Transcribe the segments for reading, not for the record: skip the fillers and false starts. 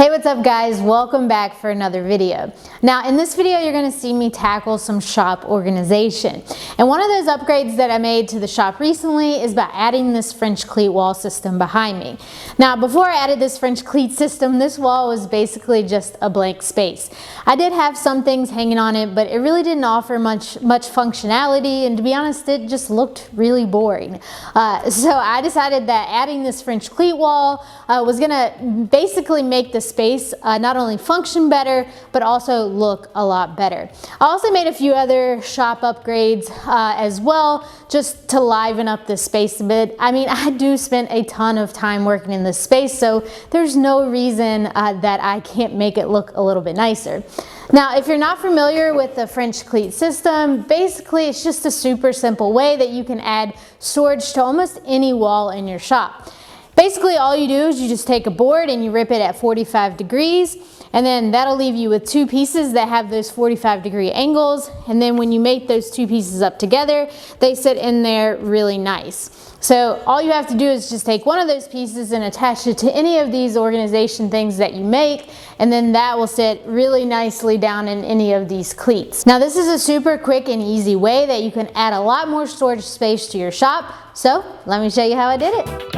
Hey, what's up guys? Welcome back for another video. Now in this video you're going to see me tackle some shop organization. And one of those upgrades that I made to the shop recently is by adding this French cleat wall system behind me. Now before I added this French cleat system, this wall was basically just a blank space. I did have some things hanging on it, but it really didn't offer much functionality, and to be honest it just looked really boring. So I decided that adding this French cleat wall was going to basically make the space not only function better but also look a lot better. I also made a few other shop upgrades as well, just to liven up the space a bit. I mean, I do spend a ton of time working in this space, so there's no reason that I can't make it look a little bit nicer. Now, if you're not familiar with the French cleat system, basically it's just a super simple way that you can add storage to almost any wall in your shop. Basically all you do is you just take a board and you rip it at 45 degrees, and then that'll leave you with two pieces that have those 45-degree angles, and then when you make those two pieces up together, they sit in there really nice. So all you have to do is just take one of those pieces and attach it to any of these organization things that you make, and then that will sit really nicely down in any of these cleats. Now this is a super quick and easy way that you can add a lot more storage space to your shop, so let me show you how I did it.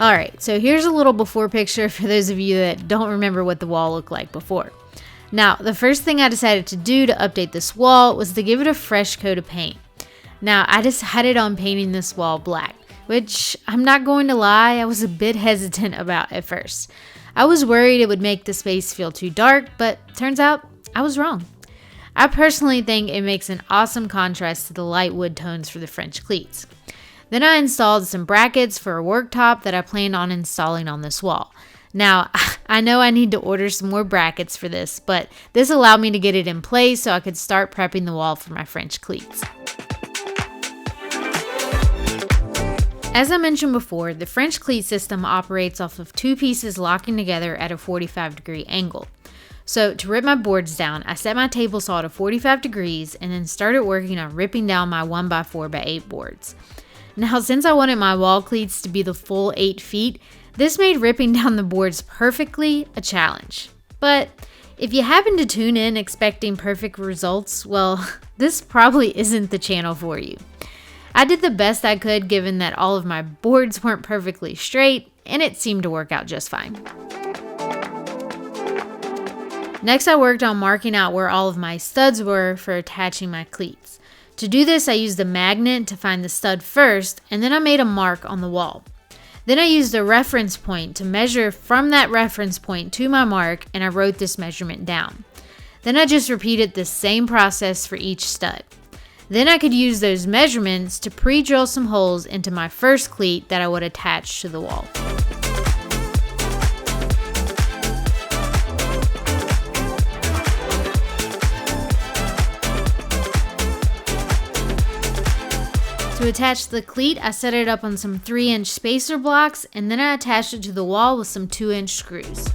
Alright, so here's a little before picture for those of you that don't remember what the wall looked like before. Now, the first thing I decided to do to update this wall was to give it a fresh coat of paint. Now, I decided on painting this wall black, which I'm not going to lie, I was a bit hesitant about at first. I was worried it would make the space feel too dark, but turns out I was wrong. I personally think it makes an awesome contrast to the light wood tones for the French cleats. Then I installed some brackets for a worktop that I planned on installing on this wall. Now, I know I need to order some more brackets for this, but this allowed me to get it in place so I could start prepping the wall for my French cleats. As I mentioned before, the French cleat system operates off of two pieces locking together at a 45-degree angle. So to rip my boards down, I set my table saw to 45 degrees and then started working on ripping down my 1x4x8 boards. Now, since I wanted my wall cleats to be the full 8 feet, this made ripping down the boards perfectly a challenge. But if you happen to tune in expecting perfect results, well, this probably isn't the channel for you. I did the best I could given that all of my boards weren't perfectly straight, and it seemed to work out just fine. Next, I worked on marking out where all of my studs were for attaching my cleats. To do this, I used a magnet to find the stud first, and then I made a mark on the wall. Then I used a reference point to measure from that reference point to my mark, and I wrote this measurement down. Then I just repeated the same process for each stud. Then I could use those measurements to pre-drill some holes into my first cleat that I would attach to the wall. To attach the cleat, I set it up on some 3-inch spacer blocks, and then I attached it to the wall with some 2-inch screws.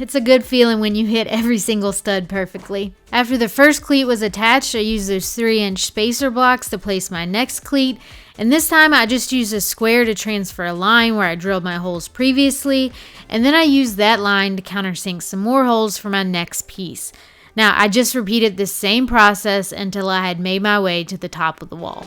It's a good feeling when you hit every single stud perfectly. After the first cleat was attached, I used those 3-inch spacer blocks to place my next cleat, and this time I just used a square to transfer a line where I drilled my holes previously, and then I used that line to countersink some more holes for my next piece. Now, I just repeated this same process until I had made my way to the top of the wall.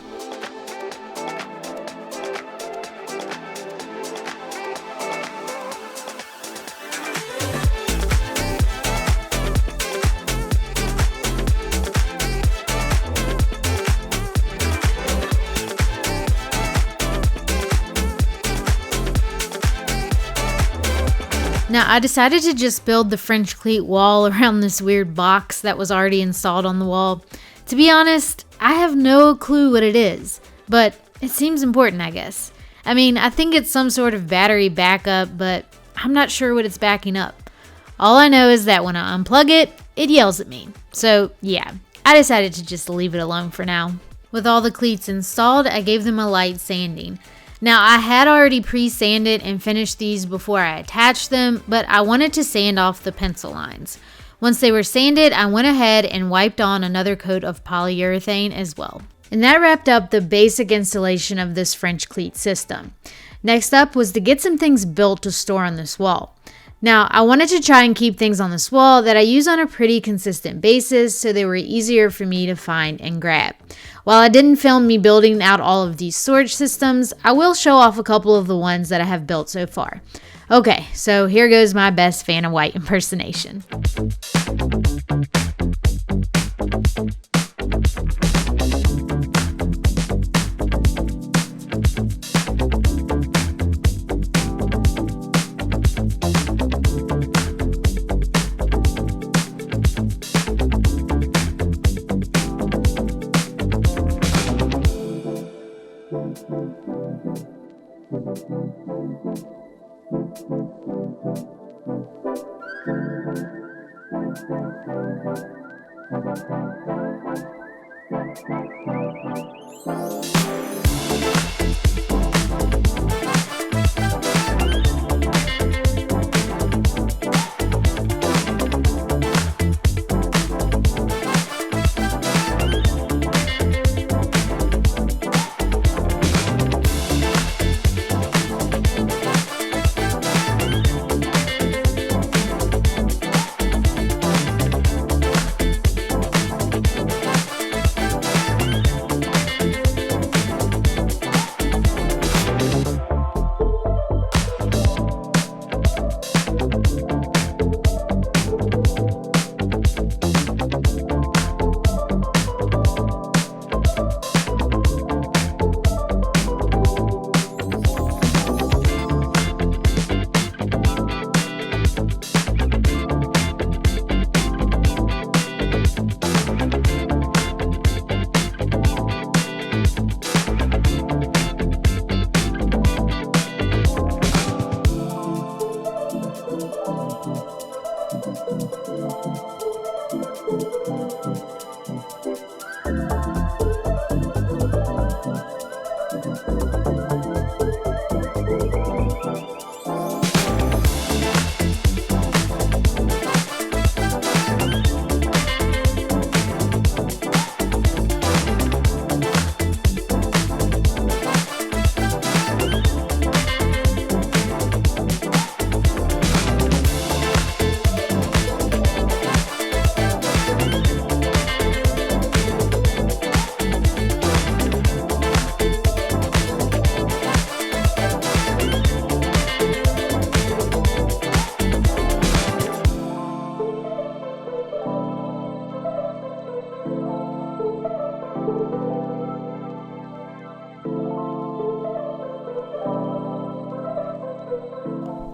Now, I decided to just build the French cleat wall around this weird box that was already installed on the wall. To be honest, I have no clue what it is, but it seems important, I guess. I mean, I think it's some sort of battery backup, but I'm not sure what it's backing up. All I know is that when I unplug it, it yells at me. So yeah, I decided to just leave it alone for now. With all the cleats installed, I gave them a light sanding. Now I had already pre-sanded and finished these before I attached them, but I wanted to sand off the pencil lines. Once they were sanded, I went ahead and wiped on another coat of polyurethane as well. And that wrapped up the basic installation of this French cleat system. Next up was to get some things built to store on this wall. Now, I wanted to try and keep things on this wall that I use on a pretty consistent basis so they were easier for me to find and grab. While I didn't film me building out all of these storage systems, I will show off a couple of the ones that I have built so far. Okay, so here goes my best Vanna White impersonation.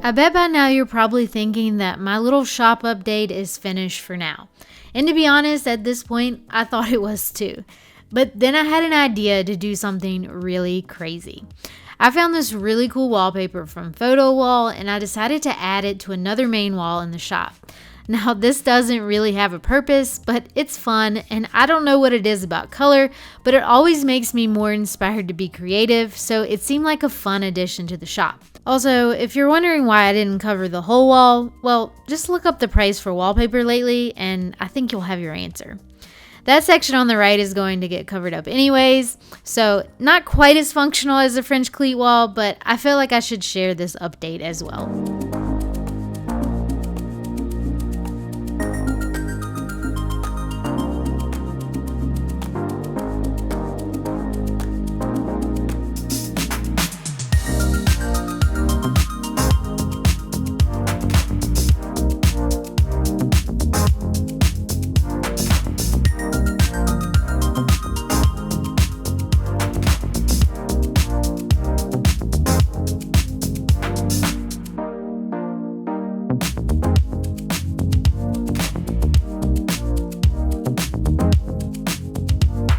I bet by now you're probably thinking that my little shop update is finished for now. And to be honest, at this point, I thought it was too. But then I had an idea to do something really crazy. I found this really cool wallpaper from Photo Wall and I decided to add it to another main wall in the shop. Now this doesn't really have a purpose, but it's fun and I don't know what it is about color, but it always makes me more inspired to be creative, so it seemed like a fun addition to the shop. Also, if you're wondering why I didn't cover the whole wall, well, just look up the price for wallpaper lately and I think you'll have your answer. That section on the right is going to get covered up anyways, so not quite as functional as the French cleat wall, but I feel like I should share this update as well.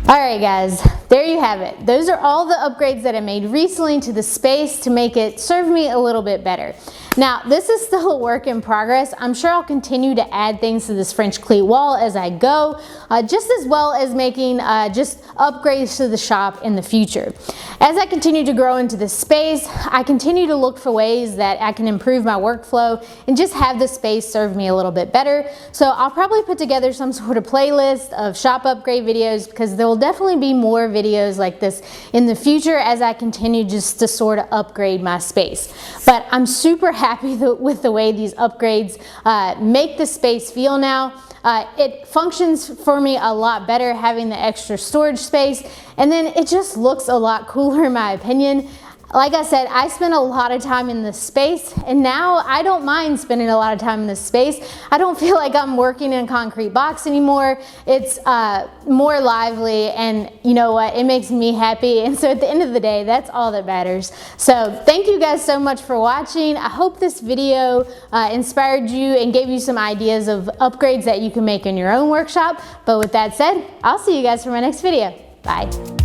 Alright guys, there you have it. Those are all the upgrades that I made recently to the space to make it serve me a little bit better. Now, this is still a work in progress. I'm sure I'll continue to add things to this French cleat wall as I go, just as well as making just upgrades to the shop in the future. As I continue to grow into this space, I continue to look for ways that I can improve my workflow and just have the space serve me a little bit better. So I'll probably put together some sort of playlist of shop upgrade videos, because there will definitely be more videos like this in the future as I continue just to sort of upgrade my space. But I'm super happy with the way these upgrades make the space feel now. It functions for me a lot better having the extra storage space, and then it just looks a lot cooler in my opinion. Like I said, I spent a lot of time in this space, and now I don't mind spending a lot of time in this space. I don't feel like I'm working in a concrete box anymore. It's more lively, and you know what? It makes me happy, and so at the end of the day, that's all that matters. So thank you guys so much for watching. I hope this video inspired you and gave you some ideas of upgrades that you can make in your own workshop. But with that said, I'll see you guys for my next video. Bye.